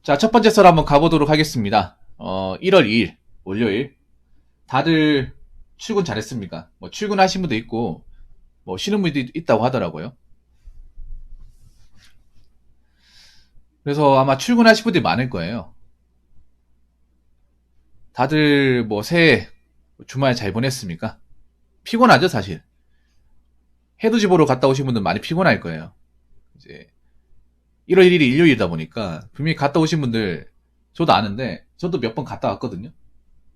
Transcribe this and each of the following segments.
자, 첫 번째 썰 한번 가보도록 하겠습니다. 1월 2일, 월요일. 다들 출근 잘했습니까? 뭐, 출근하신 분도 있고, 뭐, 쉬는 분도 있다고 하더라고요. 그래서 아마 출근하신 분들이 많을 거예요. 다들 뭐, 새해 주말 잘 보냈습니까? 피곤하죠, 사실. 해돋이 보러 갔다 오신 분들 많이 피곤할 거예요. 이제, 1월 1일이 일요일이다 보니까, 분명히 갔다 오신 분들, 저도 아는데, 저도 몇 번 갔다 왔거든요.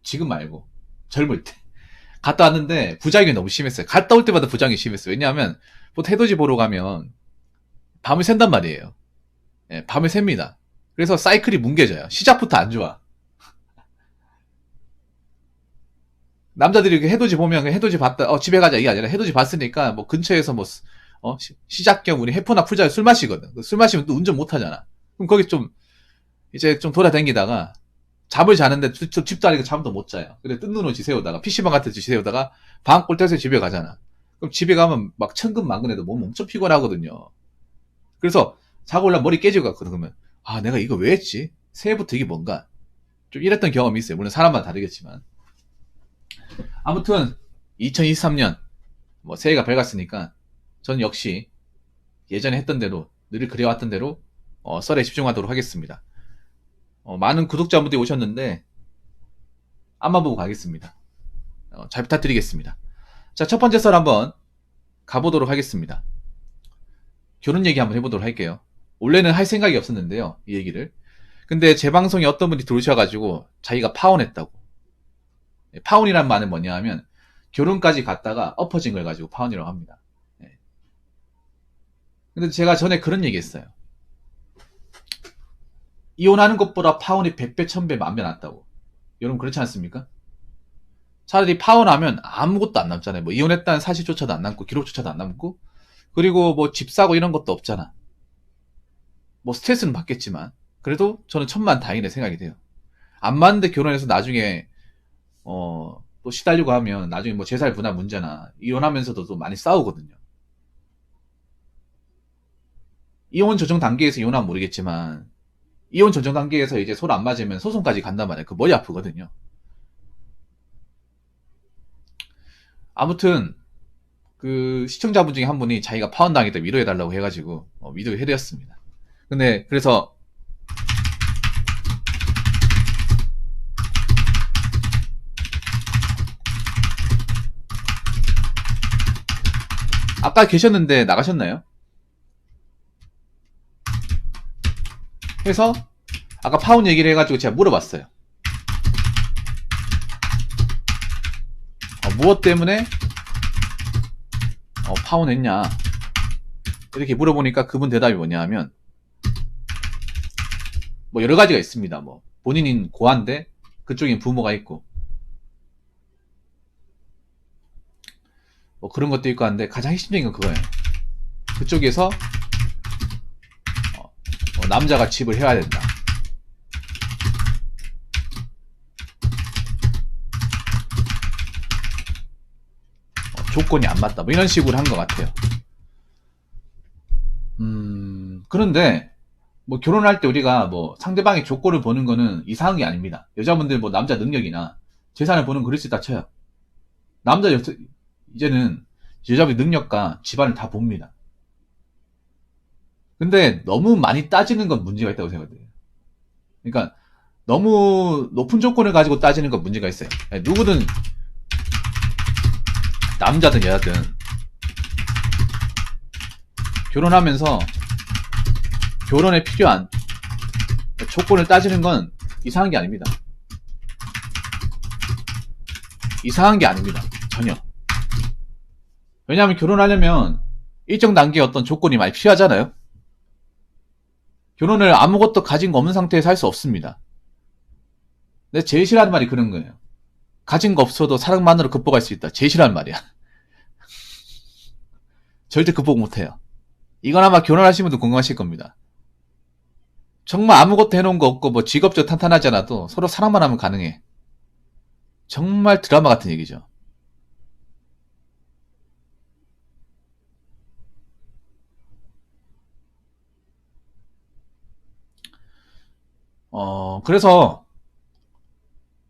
지금 말고, 젊을 때. 갔다 왔는데 부작용이 너무 심했어요. 갔다 올 때마다 부작용이 심했어요. 왜냐하면 보통 해돋이 보러 가면 밤을 샌단 말이에요. 예, 밤을 셉니다. 그래서 사이클이 뭉개져요. 시작부터 안 좋아. 남자들이 이렇게 해돋이 보면 해돋이 봤다, 집에 가자 이게 아니라 해돋이 봤으니까 뭐 근처에서 뭐 시작 겸 우리 해프나 풀자 술 마시거든. 술 마시면 또 운전 못 하잖아. 그럼 거기 좀 이제 좀 돌아다니다가 잠을 자는데 집도 아니고 잠도 못 자요. 근데 뜬 눈으로 지새우다가 PC방 같은 데 지새우다가 방골 떼서 집에 가잖아. 그럼 집에 가면 막 천근만근해도 몸 엄청 피곤하거든요. 그래서 자고 올라 머리 깨지고 갔거든. 그러면 아 내가 이거 왜 했지? 새해부터 이게 뭔가 좀 이랬던 경험이 있어요. 물론 사람마다 다르겠지만 아무튼 2023년 뭐 새해가 밝았으니까 저는 역시 예전에 했던 대로 늘 그래왔던 대로 썰에 집중하도록 하겠습니다. 많은 구독자분들이 오셨는데 앞만 보고 가겠습니다. 잘 부탁드리겠습니다. 자, 첫 번째 썰 한번 가보도록 하겠습니다. 결혼 얘기 한번 해보도록 할게요. 원래는 할 생각이 없었는데요, 이 얘기를. 근데 제 방송에 어떤 분이 들어오셔가지고 자기가 파혼했다고. 파혼이란 말은 뭐냐 하면 결혼까지 갔다가 엎어진 걸 가지고 파혼이라고 합니다. 네. 근데 제가 전에 그런 얘기 했어요. 이혼하는 것보다 파혼이 100배, 1000배, 만배 낫다고. 여러분 그렇지 않습니까? 차라리 파혼하면 아무것도 안 남잖아요. 뭐 이혼했다는 사실조차도 안 남고 기록조차도 안 남고 그리고 뭐 집 사고 이런 것도 없잖아. 뭐 스트레스는 받겠지만 그래도 저는 천만다행이라 생각이 돼요. 안 맞는데 결혼해서 나중에 또 시달리고 하면 나중에 뭐 재살 분할 문제나 이혼하면서도 또 많이 싸우거든요. 이혼 조정 단계에서 이혼하면 모르겠지만 이혼 조정 단계에서 이제 서로 안 맞으면 소송까지 간단 말이에요. 그 머리 아프거든요. 아무튼 그 시청자분 중에 한 분이 자기가 파혼당했다 위로해달라고 해가지고 위로해드렸습니다. 근데 그래서 아까 계셨는데 나가셨나요? 해서 아까 파혼 얘기를 해가지고 제가 물어봤어요. 무엇 때문에 파혼했냐 이렇게 물어보니까 그분 대답이 뭐냐 하면 뭐 여러 가지가 있습니다. 뭐 본인인 고아인데 그쪽엔 부모가 있고 뭐 그런 것도 있고 한데 가장 핵심적인 건 그거예요. 그쪽에서 남자가 집을 해야 된다. 조건이 안 맞다. 뭐 이런 식으로 한 것 같아요. 그런데 뭐 결혼할 때 우리가 뭐 상대방의 조건을 보는 거는 이상한 게 아닙니다. 여자분들 뭐 남자 능력이나 재산을 보는 그릇이 다 쳐요. 남자 이제는 여자분 능력과 집안을 다 봅니다. 근데 너무 많이 따지는 건 문제가 있다고 생각해요. 그러니까 너무 높은 조건을 가지고 따지는 건 문제가 있어요. 누구든 남자든 여자든 결혼하면서 결혼에 필요한 조건을 따지는 건 이상한 게 아닙니다. 이상한 게 아닙니다. 전혀. 왜냐하면 결혼하려면 일정 단계의 어떤 조건이 많이 필요하잖아요. 결혼을 아무것도 가진 거 없는 상태에서 할 수 없습니다. 근데 제일 싫어하는 말이 그런 거예요. 가진 거 없어도 사랑만으로 극복할 수 있다. 제일 싫어하는 말이야. 절대 극복 못해요. 이건 아마 결혼하신 분도 공감하실 겁니다. 정말 아무것도 해놓은 거 없고 뭐 직업적 탄탄하지 않아도 서로 사랑만 하면 가능해. 정말 드라마 같은 얘기죠. 그래서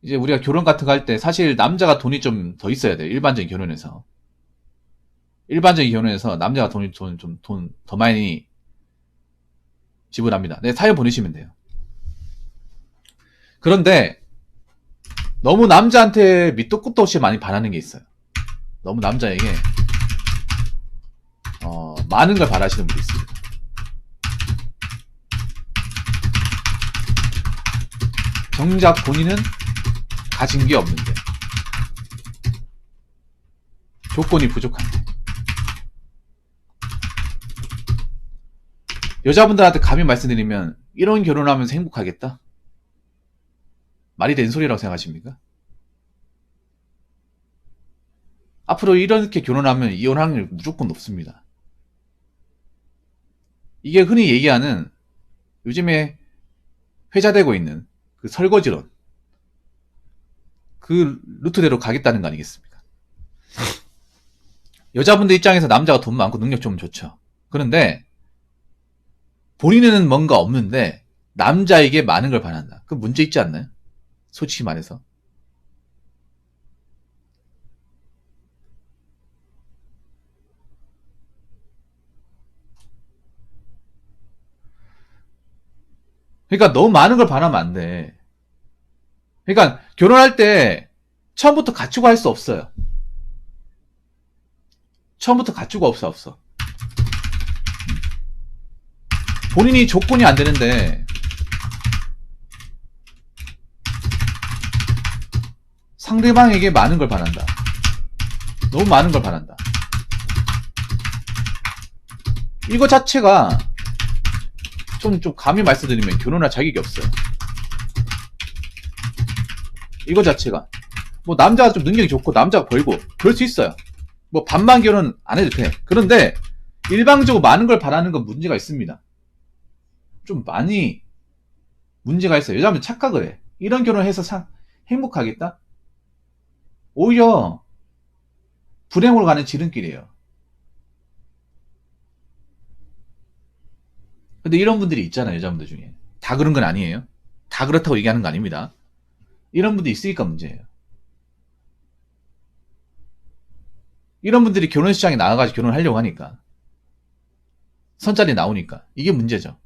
이제 우리가 결혼 같은 거 할 때 사실 남자가 돈이 좀 더 있어야 돼요. 일반적인 결혼에서. 일반적인 결혼에서 남자가 좀 돈 더 많이 지불합니다. 네, 사연 보내시면 돼요. 그런데 너무 남자한테 밑도 끝도 없이 많이 바라는 게 있어요. 너무 남자에게 많은 걸 바라시는 분이 있습니다. 정작 본인은 가진 게 없는데, 조건이 부족한데, 여자분들한테 감히 말씀드리면 이런 결혼하면서 행복하겠다? 말이 되는 소리라고 생각하십니까? 앞으로 이렇게 결혼하면 이혼 확률이 무조건 높습니다. 이게 흔히 얘기하는 요즘에 회자되고 있는 그 설거지론, 그 루트대로 가겠다는 거 아니겠습니까? 여자분들 입장에서 남자가 돈 많고 능력 좀 좋죠. 그런데 본인은 뭔가 없는데 남자에게 많은 걸 바란다. 그 문제 있지 않나요? 솔직히 말해서. 그러니까 너무 많은 걸 바라면 안 돼. 그러니까 결혼할 때 처음부터 갖추고 할 수 없어요. 처음부터 갖추고 없어. 본인이 조건이 안 되는데 상대방에게 많은 걸 바란다. 너무 많은 걸 바란다. 이거 자체가 좀 감히 말씀드리면 결혼할 자격이 없어요. 이거 자체가 뭐 남자가 좀 능력이 좋고 남자가 벌고 그럴 수 있어요. 뭐 반만 결혼 안 해도 돼. 그런데 일방적으로 많은 걸 바라는 건 문제가 있습니다. 좀 많이 문제가 있어요. 여자분 착각을 해. 이런 결혼을 해서 행복하겠다? 오히려 불행으로 가는 지름길이에요. 근데 이런 분들이 있잖아요. 여자분들 중에. 다 그런 건 아니에요. 다 그렇다고 얘기하는 거 아닙니다. 이런 분들이 있으니까 문제예요. 이런 분들이 결혼시장에 나와가지고 결혼을 하려고 하니까 선자리 나오니까 이게 문제죠.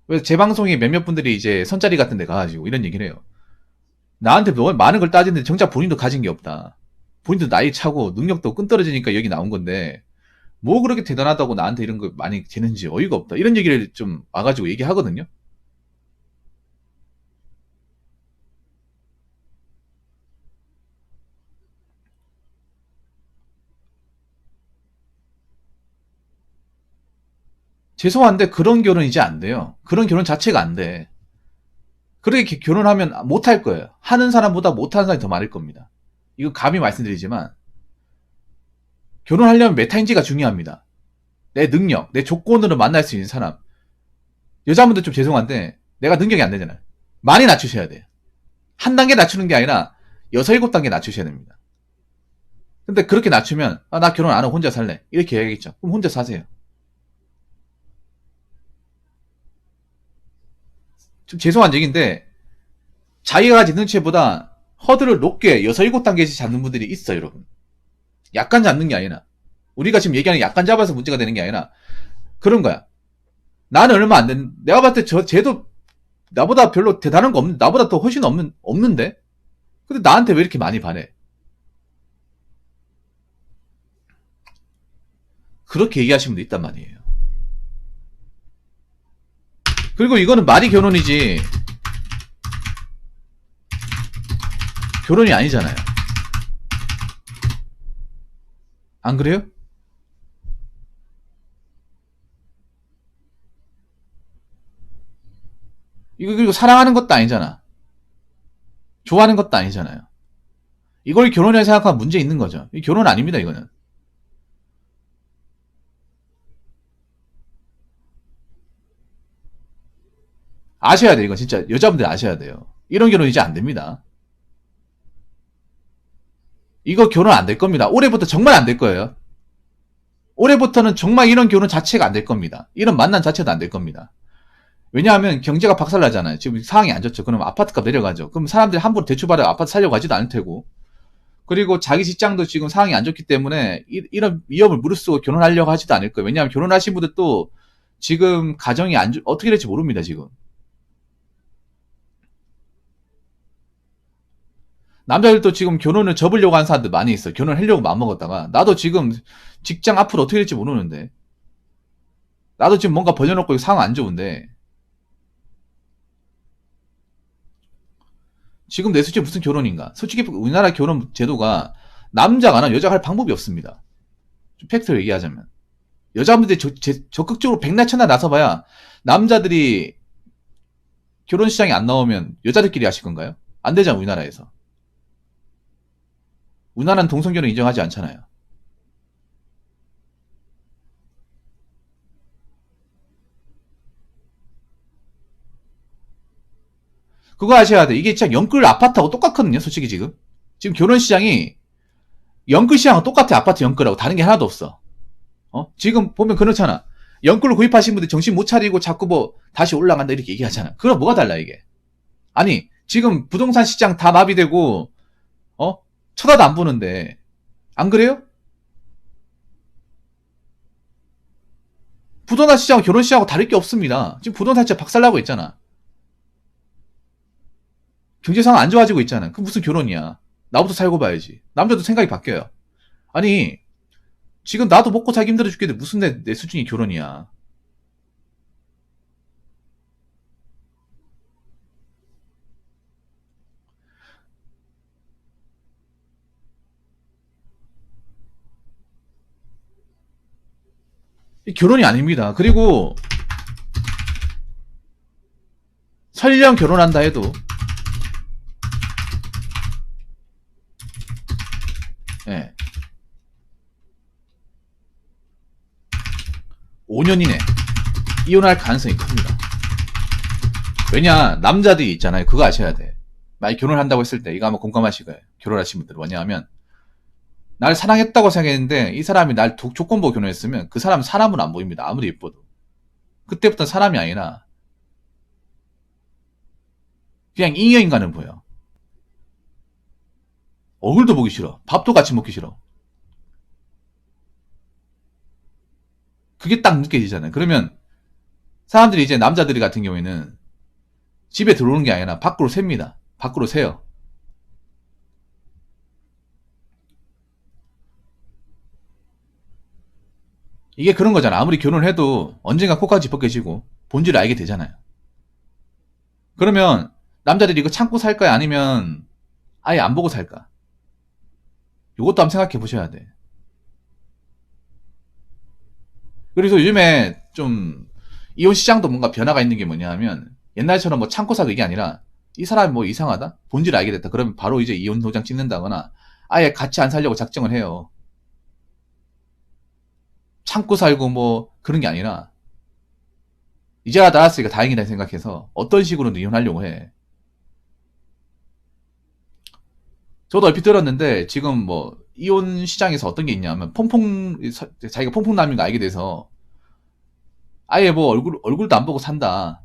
그래서 제 방송에 몇몇 분들이 이제 선자리 같은 데 가가지고 이런 얘기를 해요. 나한테 너무 많은 걸 따지는데 정작 본인도 가진 게 없다. 본인도 나이 차고 능력도 끈떨어지니까 여기 나온 건데 뭐 그렇게 대단하다고 나한테 이런 거 많이 되는지 어이가 없다. 이런 얘기를 좀 와가지고 얘기하거든요. 죄송한데 그런 결혼 이제 안 돼요. 그런 결혼 자체가 안 돼. 그렇게 결혼하면 못할 거예요. 하는 사람보다 못하는 사람이 더 많을 겁니다. 이거 감히 말씀드리지만 결혼하려면 메타인지가 중요합니다. 내 능력, 내 조건으로 만날 수 있는 사람. 여자분들 좀 죄송한데 내가 능력이 안 되잖아요. 많이 낮추셔야 돼요. 한 단계 낮추는 게 아니라 6, 7단계 낮추셔야 됩니다. 근데 그렇게 낮추면 나 결혼 안 하고 혼자 살래. 이렇게 해야겠죠. 그럼 혼자 사세요. 좀 죄송한 얘기인데 자기가 가진 능치보다 허들을 높게 6, 7단계씩 잡는 분들이 있어요, 여러분. 약간 잡는 게 아니라 우리가 지금 얘기하는 약간 잡아서 문제가 되는 게 아니라 그런 거야. 나는 얼마 안 되는, 내가 봤을 때 쟤도 나보다 별로 대단한 거 없는, 나보다 더 훨씬 없는데? 근데 나한테 왜 이렇게 많이 바래? 그렇게 얘기하시는 분도 있단 말이에요. 그리고 이거는 말이 결혼이지 결혼이 아니잖아요. 안 그래요? 이거 그리고 사랑하는 것도 아니잖아. 좋아하는 것도 아니잖아요. 이걸 결혼이라고 생각하면 문제 있는 거죠. 이 결혼 아닙니다, 이거는. 아셔야 돼요, 이건 진짜. 여자분들 아셔야 돼요. 이런 결혼 이제 안 됩니다. 이거 결혼 안 될 겁니다. 올해부터 정말 안 될 거예요. 올해부터는 정말 이런 결혼 자체가 안 될 겁니다. 이런 만남 자체도 안 될 겁니다. 왜냐하면 경제가 박살나잖아요. 지금 상황이 안 좋죠. 그럼 아파트값 내려가죠. 그럼 사람들이 함부로 대출받아 아파트 살려고 하지도 않을 테고. 그리고 자기 직장도 지금 상황이 안 좋기 때문에 이런 위험을 무릅쓰고 결혼하려고 하지도 않을 거예요. 왜냐하면 결혼하신 분들 또 지금 가정이 어떻게 될지 모릅니다, 지금. 남자들도 지금 결혼을 접으려고 하는 사람들 많이 있어. 결혼하려고 마음먹었다가. 나도 지금 직장 앞으로 어떻게 될지 모르는데. 나도 지금 뭔가 벌려놓고 상황 안 좋은데. 지금 내 수치 무슨 결혼인가? 솔직히 우리나라 결혼 제도가 남자가 하나 여자가 할 방법이 없습니다. 좀 팩트를 얘기하자면. 여자분들이 적극적으로 백날 천날 나서봐야 남자들이 결혼 시장에 안 나오면 여자들끼리 하실 건가요? 안 되잖아, 우리나라에서. 우리나라는 동성결혼 인정하지 않잖아요. 그거 아셔야 돼. 이게 진짜 영끌 아파트하고 똑같거든요, 솔직히 지금. 지금 결혼 시장이 영끌 시장하고 똑같아, 아파트 영끌하고. 다른 게 하나도 없어. 지금 보면 그렇잖아. 영끌로 구입하신 분들 정신 못 차리고 자꾸 뭐 다시 올라간다 이렇게 얘기하잖아. 그럼 뭐가 달라, 이게? 아니, 지금 부동산 시장 다 마비되고, 어? 쳐다도 안 보는데. 안 그래요? 부동산 시장하고 결혼 시장하고 다를 게 없습니다. 지금 부동산 시장 박살나고 있잖아. 경제 상황 안 좋아지고 있잖아. 그 무슨 결혼이야. 나부터 살고 봐야지. 남자도 생각이 바뀌어요. 아니, 지금 나도 먹고 살기 힘들어 죽겠는데 무슨 내 수준이 결혼이야. 결혼이 아닙니다. 그리고 설령 결혼한다 해도 예, 5년 이내 이혼할 가능성이 큽니다. 왜냐, 남자들이 있잖아요. 그거 아셔야 돼. 만약 결혼한다고 했을 때 이거 한번 공감하실 거예요. 결혼하신 분들 뭐냐면 날 사랑했다고 생각했는데 이 사람이 날 조건 보고 결혼했으면 그 사람은 사람은 안 보입니다. 아무리 예뻐도. 그때부터는 사람이 아니라 그냥 잉여인간은 보여. 얼굴도 보기 싫어. 밥도 같이 먹기 싫어. 그게 딱 느껴지잖아요. 그러면 사람들이 이제 남자들이 같은 경우에는 집에 들어오는 게 아니라 밖으로 셉니다. 밖으로 새요. 이게 그런 거잖아. 아무리 결혼을 해도 언젠가 코까지 벗겨지고 본질을 알게 되잖아요. 그러면 남자들이 이거 참고 살까요? 아니면 아예 안 보고 살까? 이것도 한번 생각해 보셔야 돼. 그래서 요즘에 좀 이혼 시장도 뭔가 변화가 있는 게 뭐냐 하면 옛날처럼 뭐 참고 살고 이게 아니라 이 사람이 뭐 이상하다? 본질을 알게 됐다. 그러면 바로 이제 이혼 도장 찍는다거나 아예 같이 안 살려고 작정을 해요. 참고 살고 뭐 그런 게 아니라 이제야 나았으니까 다행이다 생각해서 어떤 식으로든 이혼하려고 해. 저도 얼핏 들었는데 지금 뭐 이혼 시장에서 어떤 게 있냐면 자기가 퐁퐁남인 거 알게 돼서 아예 뭐 얼굴도 안 보고 산다.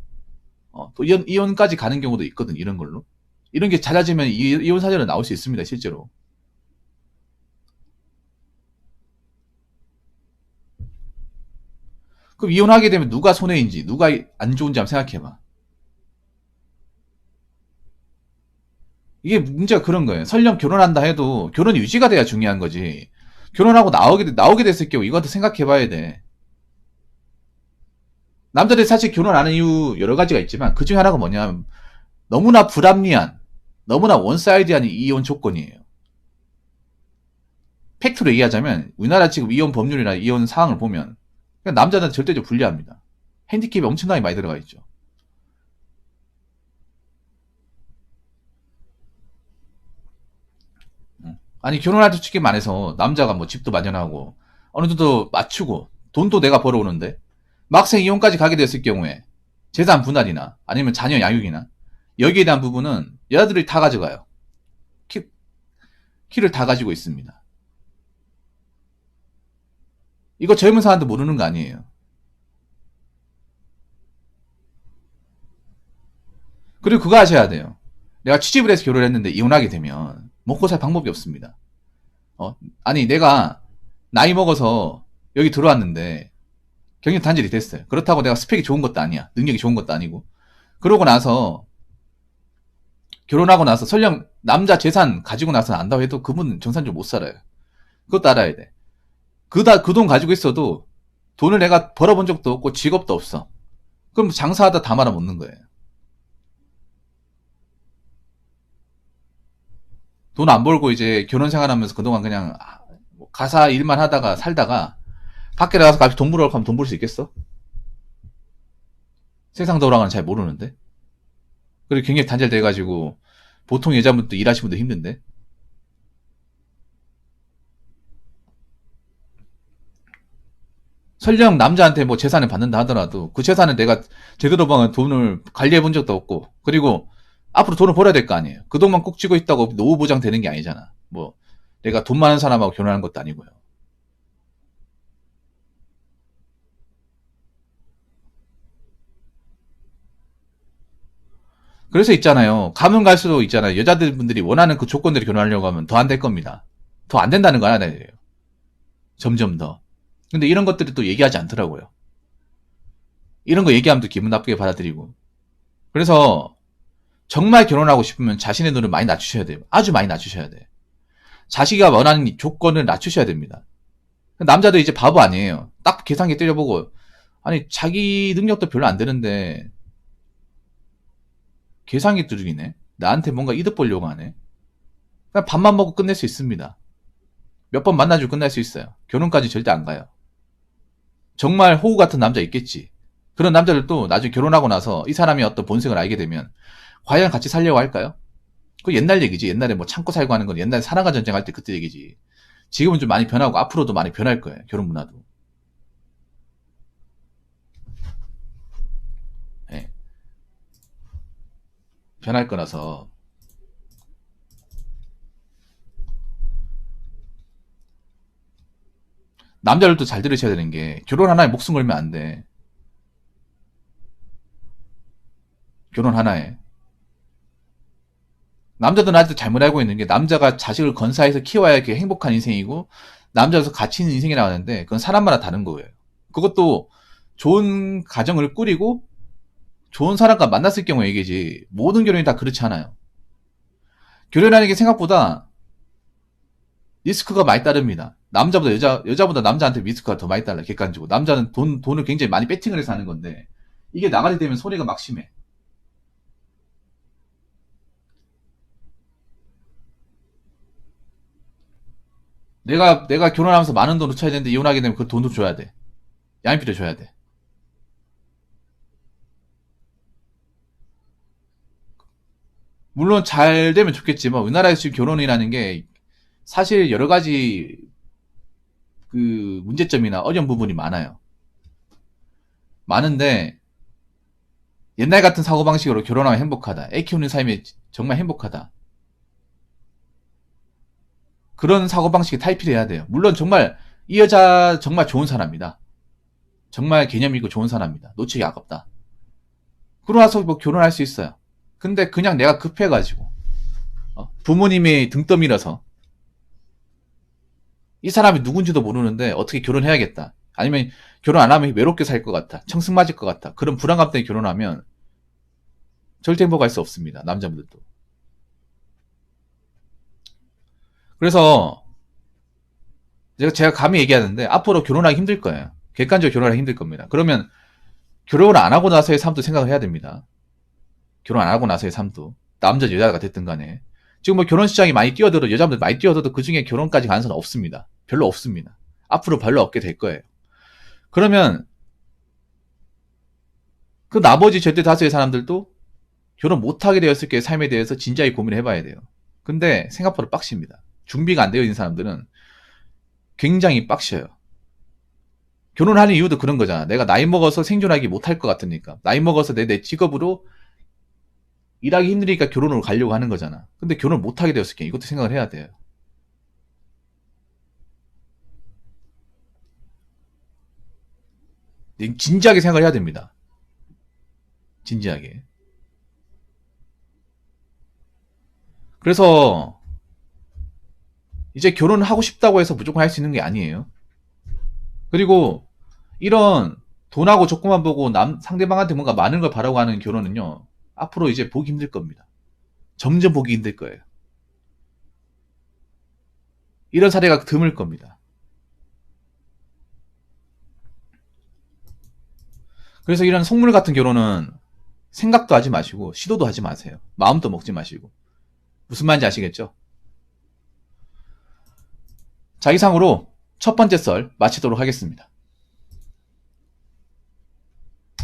또 이혼까지 가는 경우도 있거든, 이런 걸로. 이런 게 잦아지면 이혼 사례로 나올 수 있습니다, 실제로. 그럼 이혼하게 되면 누가 손해인지, 누가 안 좋은지 한번 생각해봐. 이게 문제가 그런 거예요. 설령 결혼한다 해도 결혼 유지가 돼야 중요한 거지. 결혼하고 나오게 됐을 경우 이것도 생각해봐야 돼. 남자들이 사실 결혼 안 하는 이유 여러 가지가 있지만 그 중에 하나가 뭐냐면 너무나 불합리한, 너무나 원사이드한 이혼 조건이에요. 팩트로 얘기하자면 우리나라 지금 이혼 법률이나 이혼 사항을 보면 남자는 절대적으로 불리합니다. 핸디캡이 엄청나게 많이 들어가 있죠. 아니 결혼할 때 솔직히 말해서 남자가 뭐 집도 마련하고 어느 정도 맞추고 돈도 내가 벌어오는데 막상 이혼까지 가게 됐을 경우에 재산 분할이나 아니면 자녀 양육이나 여기에 대한 부분은 여자들이 다 가져가요. 키를 다 가지고 있습니다. 이거 젊은 사람도 모르는 거 아니에요. 그리고 그거 하셔야 돼요. 내가 취직을 해서 결혼을 했는데 이혼하게 되면 먹고 살 방법이 없습니다. 아니 내가 나이 먹어서 여기 들어왔는데 경력 단절이 됐어요. 그렇다고 내가 스펙이 좋은 것도 아니야. 능력이 좋은 것도 아니고. 그러고 나서 결혼하고 나서 설령 남자 재산 가지고 나서는 안다고 해도 그분은 정상적으로 못 살아요. 그것도 알아야 돼. 그 돈 가지고 있어도 돈을 내가 벌어본 적도 없고 직업도 없어. 그럼 장사하다 다 말아먹는 거예요. 돈 안 벌고 이제 결혼 생활하면서 그동안 그냥 가사 일만 하다가 살다가 밖에 나가서 갑자기 돈 벌으려고 하면 돈 벌 수 있겠어? 세상 돌아가는 잘 모르는데. 그리고 경력 단절돼가지고 보통 여자분도 일하시는 분도 힘든데. 설령 남자한테 뭐 재산을 받는다 하더라도 그 재산을 내가 제대로 번 돈을 관리해 본 적도 없고, 그리고 앞으로 돈을 벌어야 될 거 아니에요. 그 돈만 꼭 쥐고 있다고 노후 보장 되는 게 아니잖아. 뭐 내가 돈 많은 사람하고 결혼하는 것도 아니고요. 그래서 있잖아요. 가면 갈수록 있잖아요. 여자들 분들이 원하는 그 조건대로 결혼하려고 하면 더 안 될 겁니다. 더 안 된다는 거 알아야 돼요. 점점 더. 근데 이런 것들이 또 얘기하지 않더라고요. 이런 거 얘기하면 또 기분 나쁘게 받아들이고. 그래서 정말 결혼하고 싶으면 자신의 눈을 많이 낮추셔야 돼요. 아주 많이 낮추셔야 돼요. 자기가 원하는 조건을 낮추셔야 됩니다. 남자도 이제 바보 아니에요. 딱 계산기 때려보고, 아니 자기 능력도 별로 안 되는데 계산기 두들기네. 나한테 뭔가 이득 보려고 하네. 그냥 밥만 먹고 끝낼 수 있습니다. 몇 번 만나주고 끝날 수 있어요. 결혼까지 절대 안 가요. 정말 호구 같은 남자 있겠지. 그런 남자들도 나중에 결혼하고 나서 이 사람이 어떤 본색을 알게 되면 과연 같이 살려고 할까요? 그 옛날 얘기지. 옛날에 뭐 참고 살고 하는 건 옛날에 사랑과 전쟁할 때 그때 얘기지. 지금은 좀 많이 변하고 앞으로도 많이 변할 거예요. 결혼 문화도. 예. 변할 거라서. 남자들도 잘 들으셔야 되는 게 결혼 하나에 목숨 걸면 안 돼. 결혼 하나에. 남자들은 아직도 잘못 알고 있는 게 남자가 자식을 건사해서 키워야 이렇게 행복한 인생이고 남자로서 가치 있는 인생이라고 하는데 그건 사람마다 다른 거예요. 그것도 좋은 가정을 꾸리고 좋은 사람과 만났을 경우 얘기지 모든 결혼이 다 그렇지 않아요. 결혼하는 게 생각보다 리스크가 많이 따릅니다. 남자보다 여자보다 남자한테 리스크가 더 많이 따라, 객관적으로. 남자는 돈을 굉장히 많이 배팅을 해서 하는 건데, 이게 나가게 되면 손해가 막 심해. 내가 결혼하면서 많은 돈을 쳐야 되는데, 이혼하게 되면 그 돈도 줘야 돼. 양육비도 줘야 돼. 물론 잘 되면 좋겠지만, 우리나라에서 지금 결혼이라는 게, 사실 여러 가지 그 문제점이나 어려운 부분이 많아요. 많은데, 옛날 같은 사고방식으로 결혼하면 행복하다. 애 키우는 삶이 정말 행복하다. 그런 사고방식이 탈피해야 돼요. 물론 정말 이 여자 정말 좋은 사람이다. 정말 개념 있고 좋은 사람이다. 놓치기 아깝다. 그러고 나서 뭐 결혼할 수 있어요. 근데 그냥 내가 급해가지고 부모님이 등 떠밀어서 이 사람이 누군지도 모르는데 어떻게 결혼해야겠다. 아니면 결혼 안 하면 외롭게 살 것 같아. 청승 맞을 것 같아. 그런 불안감 때문에 결혼하면 절대 행복할 수 없습니다. 남자분들도. 그래서 제가 감히 얘기하는데 앞으로 결혼하기 힘들 거예요. 객관적으로 결혼하기 힘들 겁니다. 그러면 결혼을 안 하고 나서의 삶도 생각을 해야 됩니다. 결혼 안 하고 나서의 삶도. 남자 여자가 됐든 간에. 지금 뭐 결혼 시장이 많이 뛰어들어 여자분들 많이 뛰어들어도 그 중에 결혼까지 가능성은 없습니다. 별로 없습니다. 앞으로 별로 없게 될 거예요. 그러면 그 나머지 절대 다수의 사람들도 결혼 못하게 되었을 게 삶에 대해서 진지하게 고민을 해봐야 돼요. 근데 생각보다 빡십니다. 준비가 안 되어 있는 사람들은 굉장히 빡셔요. 결혼하는 이유도 그런 거잖아. 내가 나이 먹어서 생존하기 못할 것 같으니까. 나이 먹어서 내 직업으로 일하기 힘드니까 결혼으로 가려고 하는 거잖아. 근데 결혼을 못하게 되었을 게 이것도 생각을 해야 돼요. 진지하게 생각을 해야 됩니다. 진지하게. 그래서 이제 결혼을 하고 싶다고 해서 무조건 할 수 있는 게 아니에요. 그리고 이런 돈하고 조건만 보고 상대방한테 뭔가 많은 걸 바라고 하는 결혼은요, 앞으로 이제 보기 힘들 겁니다. 점점 보기 힘들 거예요. 이런 사례가 드물 겁니다. 그래서 이런 속물 같은 결혼은 생각도 하지 마시고 시도도 하지 마세요. 마음도 먹지 마시고. 무슨 말인지 아시겠죠? 자, 이상으로 첫 번째 썰 마치도록 하겠습니다.